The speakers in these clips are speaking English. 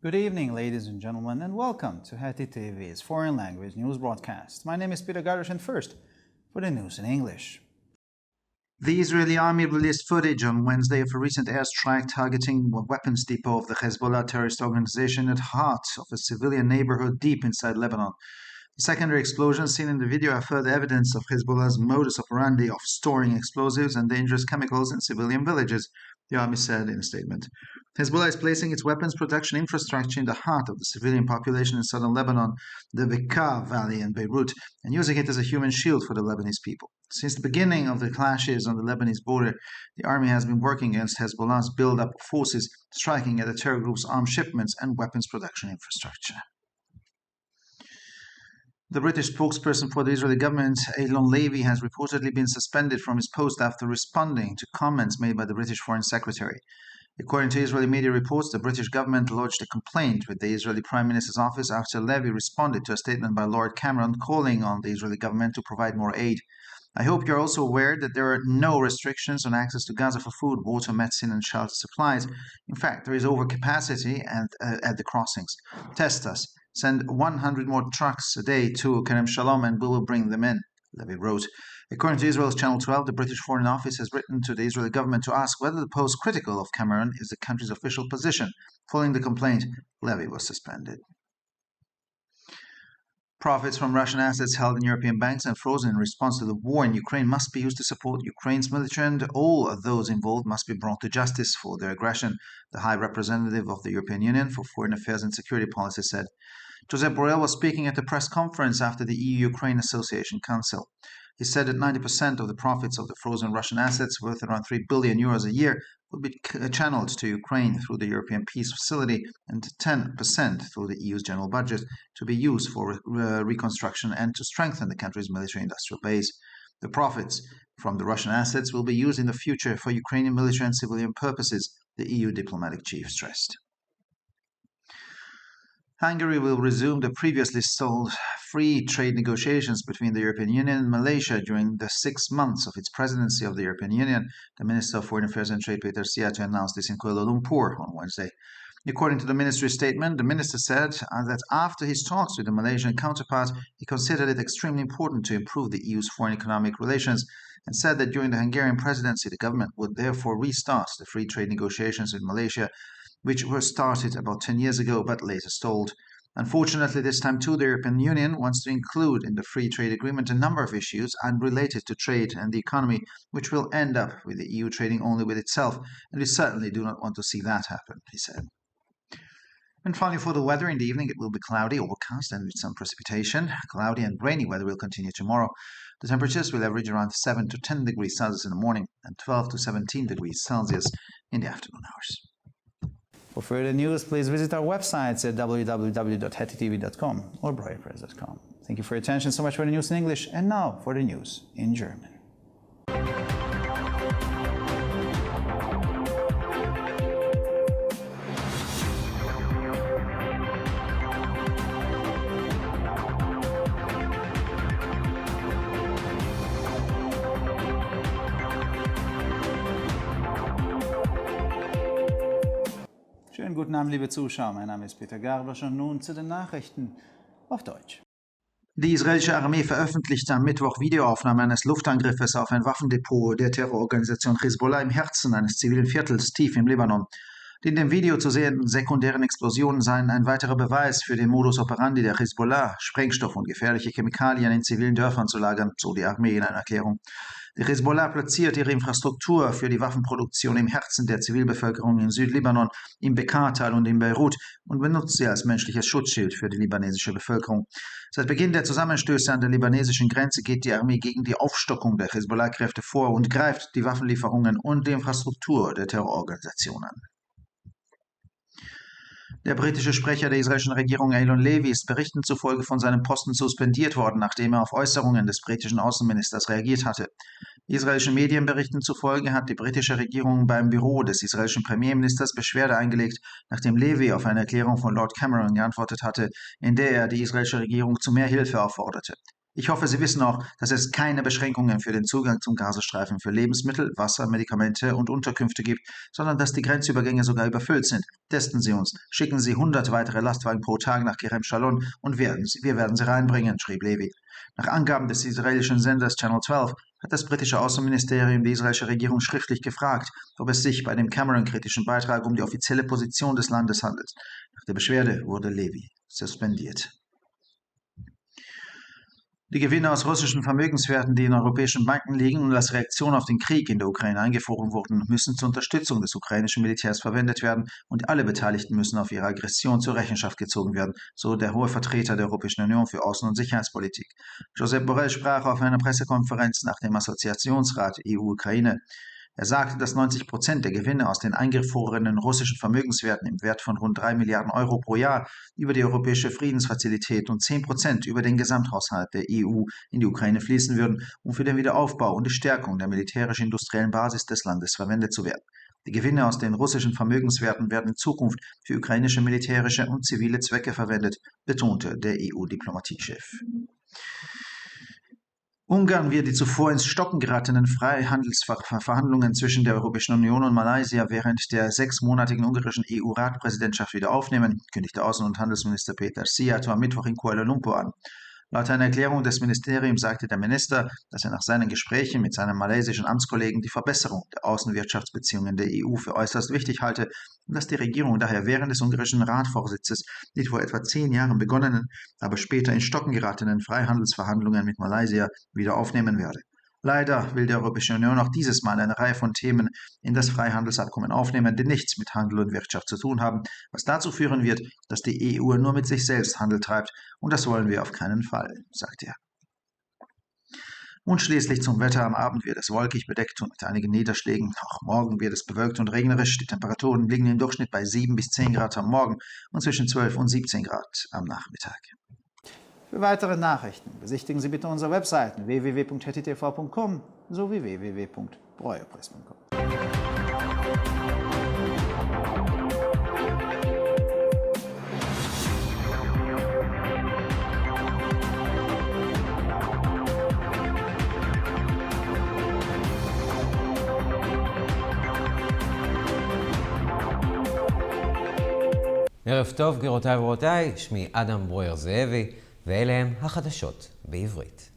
Good evening, ladies and gentlemen, and welcome to Heti TV's foreign language news broadcast. My name is Peter Gardosh, and first, for the news in English. The Israeli army released footage on Wednesday of a recent airstrike targeting a weapons depot of the Hezbollah terrorist organization at the heart of a civilian neighborhood deep inside Lebanon. The secondary explosions seen in the video are further evidence of Hezbollah's modus operandi of storing explosives and dangerous chemicals in civilian villages, the army said in a statement. Hezbollah is placing its weapons production infrastructure in the heart of the civilian population in southern Lebanon, the Bekaa Valley and Beirut, and using it as a human shield for the Lebanese people. Since the beginning of the clashes on the Lebanese border, the army has been working against Hezbollah's build-up of forces, striking at the terror group's arms shipments and weapons production infrastructure. The British spokesperson for the Israeli government, Eylon Levy, has reportedly been suspended from his post after responding to comments made by the British Foreign Secretary. According to Israeli media reports, the British government lodged a complaint with the Israeli Prime Minister's office after Levy responded to a statement by Lord Cameron calling on the Israeli government to provide more aid. I hope you're also aware that there are no restrictions on access to Gaza for food, water, medicine, and shelter supplies. In fact, there is overcapacity at the crossings. Test us. Send 100 more trucks a day to Kerem Shalom and we will bring them in, Levy wrote. According to Israel's Channel 12, the British Foreign Office has written to the Israeli government to ask whether the post critical of Cameron is the country's official position. Following the complaint, Levy was suspended. Profits from Russian assets held in European banks and frozen in response to the war in Ukraine must be used to support Ukraine's military, and all of those involved must be brought to justice for their aggression, the High Representative of the European Union for Foreign Affairs and Security Policy said. Josep Borrell was speaking at a press conference after the EU-Ukraine Association Council. He said that 90% of the profits of the frozen Russian assets, worth around 3 billion euros a year, will be channeled to Ukraine through the European Peace Facility and 10% through the EU's general budget to be used for reconstruction and to strengthen the country's military-industrial base. The profits from the Russian assets will be used in the future for Ukrainian military and civilian purposes, the EU diplomatic chief stressed. Hungary will resume the previously stalled free trade negotiations between the European Union and Malaysia during the 6 months of its presidency of the European Union, the Minister of Foreign Affairs and Trade Peter Siato announced this in Kuala Lumpur on Wednesday. According to the ministry statement, the minister said that after his talks with the Malaysian counterpart, he considered it extremely important to improve the EU's foreign economic relations and said that during the Hungarian presidency, the government would therefore restart the free trade negotiations with Malaysia, which were started about 10 years ago but later stalled. Unfortunately, this time too, the European Union wants to include in the free trade agreement a number of issues unrelated to trade and the economy, which will end up with the EU trading only with itself, and we certainly do not want to see that happen, he said. And finally, for the weather, in the evening it will be cloudy, overcast, and with some precipitation. Cloudy and rainy weather will continue tomorrow. The temperatures will average around 7 to 10 degrees Celsius in the morning and 12 to 17 degrees Celsius in the afternoon hours. For further news, please visit our websites at www.hetitv.com or breuerpress.com. Thank you for your attention. So much for the news in English, and now for the news in German. Schönen guten Abend, liebe Zuschauer. Mein Name ist Peter Gardosh und nun zu den Nachrichten auf Deutsch. Die israelische Armee veröffentlichte am Mittwoch Videoaufnahmen eines Luftangriffes auf ein Waffendepot der Terrororganisation Hezbollah im Herzen eines zivilen Viertels tief im Libanon. Die in dem Video zu sehenden sekundären Explosionen seien ein weiterer Beweis für den Modus operandi der Hezbollah, Sprengstoff und gefährliche Chemikalien in zivilen Dörfern zu lagern, so die Armee in einer Erklärung. Die Hezbollah platziert ihre Infrastruktur für die Waffenproduktion im Herzen der Zivilbevölkerung in Südlibanon, im Bekaa-Tal und in Beirut und benutzt sie als menschliches Schutzschild für die libanesische Bevölkerung. Seit Beginn der Zusammenstöße an der libanesischen Grenze geht die Armee gegen die Aufstockung der Hezbollah-Kräfte vor und greift die Waffenlieferungen und die Infrastruktur der Terrororganisation an. Der britische Sprecher der israelischen Regierung Eylon Levy ist Berichten zufolge von seinem Posten suspendiert worden, nachdem er auf Äußerungen des britischen Außenministers reagiert hatte. Israelischen Medienberichten zufolge hat die britische Regierung beim Büro des israelischen Premierministers Beschwerde eingelegt, nachdem Levy auf eine Erklärung von Lord Cameron geantwortet hatte, in der er die israelische Regierung zu mehr Hilfe aufforderte. Ich hoffe, Sie wissen auch, dass es keine Beschränkungen für den Zugang zum Gazastreifen für Lebensmittel, Wasser, Medikamente und Unterkünfte gibt, sondern dass die Grenzübergänge sogar überfüllt sind. Testen Sie uns, schicken Sie 100 weitere Lastwagen pro Tag nach Kerem Shalom und wir werden sie reinbringen, schrieb Levy. Nach Angaben des israelischen Senders Channel 12 hat das britische Außenministerium die israelische Regierung schriftlich gefragt, ob es sich bei dem Cameron-kritischen Beitrag um die offizielle Position des Landes handelt. Nach der Beschwerde wurde Levy suspendiert. Die Gewinne aus russischen Vermögenswerten, die in europäischen Banken liegen und als Reaktion auf den Krieg in der Ukraine eingefroren wurden, müssen zur Unterstützung des ukrainischen Militärs verwendet werden und alle Beteiligten müssen auf ihre Aggression zur Rechenschaft gezogen werden, so der hohe Vertreter der Europäischen Union für Außen- und Sicherheitspolitik. Josep Borrell sprach auf einer Pressekonferenz nach dem Assoziationsrat EU-Ukraine. Er sagte, dass 90% der Gewinne aus den eingefrorenen russischen Vermögenswerten im Wert von rund 3 Milliarden Euro pro Jahr über die Europäische Friedensfazilität und 10% über den Gesamthaushalt der EU in die Ukraine fließen würden, um für den Wiederaufbau und die Stärkung der militärisch-industriellen Basis des Landes verwendet zu werden. Die Gewinne aus den russischen Vermögenswerten werden in Zukunft für ukrainische militärische und zivile Zwecke verwendet, betonte der EU-Diplomatiechef. Ungarn wird die zuvor ins Stocken geratenen Freihandelsverhandlungen zwischen der Europäischen Union und Malaysia während der 6-monatigen ungarischen EU-Ratpräsidentschaft wieder aufnehmen, kündigte Außen- und Handelsminister Péter Szijjártó am Mittwoch in Kuala Lumpur an. Laut einer Erklärung des Ministeriums sagte der Minister, dass er nach seinen Gesprächen mit seinem malaysischen Amtskollegen die Verbesserung der Außenwirtschaftsbeziehungen der EU für äußerst wichtig halte und dass die Regierung daher während des ungarischen Ratvorsitzes die vor etwa 10 Jahren begonnenen, aber später in Stocken geratenen Freihandelsverhandlungen mit Malaysia wieder aufnehmen werde. Leider will die Europäische Union auch dieses Mal eine Reihe von Themen in das Freihandelsabkommen aufnehmen, die nichts mit Handel und Wirtschaft zu tun haben, was dazu führen wird, dass die EU nur mit sich selbst Handel treibt, und das wollen wir auf keinen Fall, sagte er. Und schließlich zum Wetter. Am Abend wird es wolkig bedeckt und mit einigen Niederschlägen. Auch morgen wird es bewölkt und regnerisch. Die Temperaturen liegen im Durchschnitt bei 7 bis 10 Grad am Morgen und zwischen 12 und 17 Grad am Nachmittag. Für weitere Nachrichten besichtigen Sie bitte unsere Webseiten www.htv.com sowie www.breuerpress.com. ערב טוב, גבירותיי ורבותיי, שמי אדם ברויר זאבי, ואלה הם החדשות בעברית.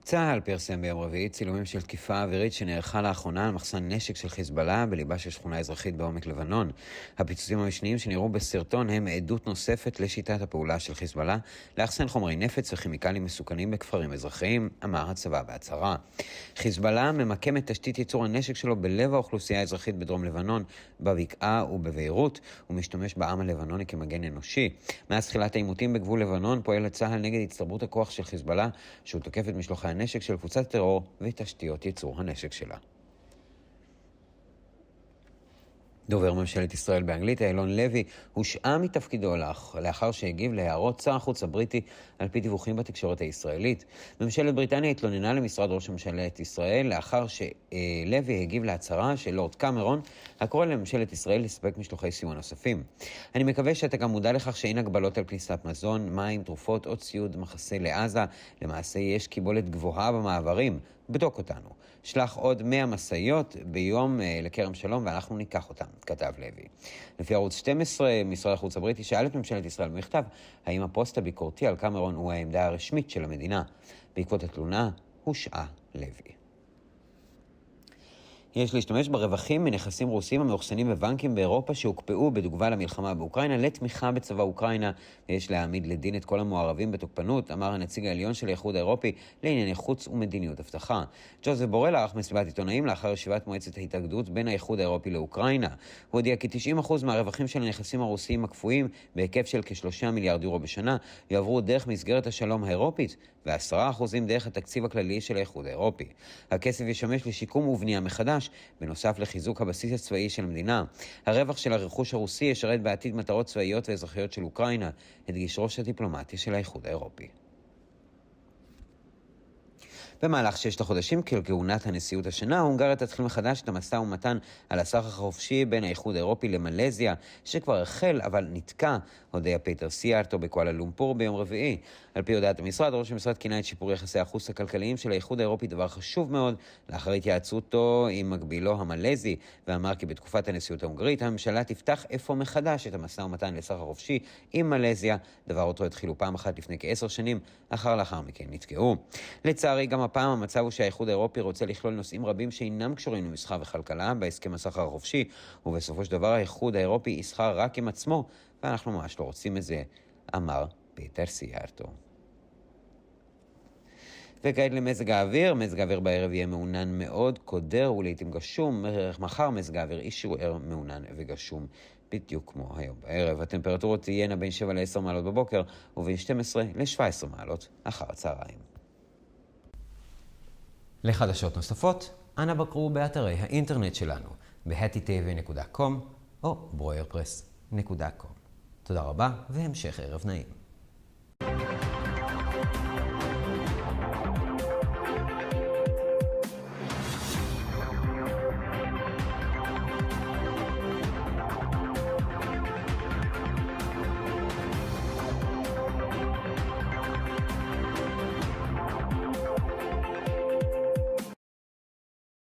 צה"ל פרסם ביום רביעי צילומים של תקיפה אווירית שנערכה לאחרונה על מחסן נשק של חיזבאללה בליבה של שכונה אזרחית בעומק לבנון. הפיצוצים המשניים שנראו בסרטון הם עדות נוספת לשיטת הפעולה של חיזבאללה לאחסן חומרי נפץ וכימיקלים מסוכנים בכפרים אזרחיים, אמר הצבא בהצהרה. חיזבאללה ממקם את תשתית ייצור הנשק שלו בלב האוכלוסייה האזרחית בדרום לבנון, בבקעה ובביירות, ומשתמש בעם הלבנוני כמגן אנושי. מאז תחילת העימותים בגבול לבנון פועל צה"ל נגד הצטברות הכוח של חיזבאללה, שהוא תוקף את משלוחי הנשק של קבוצת טרור ותשתיות ייצור הנשק שלה. דובר ממשלת ישראל באנגלית, אילון לוי, הושעה מתפקידו לאחר שהגיב להערות שר החוץ הבריטי על פי דיווחים בתקשורת הישראלית. ממשלת בריטניה התלוננה למשרד ראש ממשלת ישראל לאחר שלוי הגיב להצהרה של לורד קמרון, הקורא לממשלת ישראל לספק משלוחי סיוע נוספים. אני מקווה שאתה גם מודע לכך שאין הגבלות על כניסת מזון, מים, תרופות או ציוד מחסה לעזה. למעשה יש קיבולת גבוהה במעברים. בדוק אותנו. שלח עוד 100 מסעיות ביום לכרם שלום ואנחנו ניקח אותם, כתב לוי. לפי ערוץ 12, משרד החוץ הבריטי שאל את ממשלת ישראל במכתב האם הפוסט הביקורתי על קמרון הוא העמדה הרשמית של המדינה. בעקבות התלונה הושעה לוי. יש להשתמש ברווחים מנכסים רוסים המאוחסנים בבנקים באירופה שהוקפאו בתגובה למלחמה באוקראינה לתמיכה בצבא אוקראינה, ויש להעמיד לדין את כל המעורבים בתוקפנות, אמר הנציג העליון של האיחוד האירופי לענייני חוץ ומדיניות הבטחה. ג'וזף בורל ערך מסיבת עיתונאים לאחר ישיבת מועצת ההתאגדות בין האיחוד האירופי לאוקראינה. הוא הודיע כי 90% מהרווחים של הנכסים הרוסיים הקפואים בהיקף של כ3 מיליארד יורו בשנה יעברו דרך מסגרת השלום האירופית ו10% דרך התקציב הכללי של האיחוד האירופי. הכסף ישמש לשיקום ובנייה מחדש, בנוסף לחיזוק הבסיס הצבאי של המדינה. הרווח של הרכוש הרוסי ישרת בעתיד מטרות צבאיות ואזרחיות של אוקראינה, הדגיש ראש הדיפלומטיה של האיחוד האירופי. במהלך 6 החודשים כהונת הנשיאות השנה, הונגריה תתחיל מחדש את המשא ומתן על הסחר החופשי בין האיחוד האירופי למלזיה, שכבר החל אבל נתקע, הודיע פיטר סיארטו בקואלה לומפור ביום רביעי. על פי הודעת המשרד, ראש המשרד כינה את שיפור יחסי החוץ הכלכליים של האיחוד האירופי דבר חשוב מאוד, לאחר התייעצותו עם מקבילו המלזי, ואמר כי בתקופת הנשיאות ההונגרית הממשלה תפתח אפוא מחדש את המשא ומתן לסחר חופשי עם מלזיה, דבר אותו התחילו פעם אחת לפני כ10 שנים, לאחר מכן נתקעו. לצערי, גם הפעם המצב הוא שהאיחוד האירופי רוצה לכלול נושאים רבים שאינם קשורים למסחר וכלכלה בהסכם הסחר החופשי, ובסופו של דבר האיחוד האירופי יסחר רק עם עצמו, ואנחנו ממש לא רוצים את זה, אמר פיטר סיארטו. וכעת למזג האוויר. מזג האוויר בערב יהיה מעונן מאוד, קודר ולעיתים גשום. מחר מזג האוויר יישאר מעונן וגשום בדיוק כמו היום בערב. הטמפרטורות תהיינה בין 7 ל-10 מעלות בבוקר ובין 12 ל-17 מעלות אחר הצהריים. לחדשות נוספות, אנא בקרו באתרי האינטרנט שלנו ב-hattitv.com או broyerpress.com. תודה רבה והמשך ערב נעים.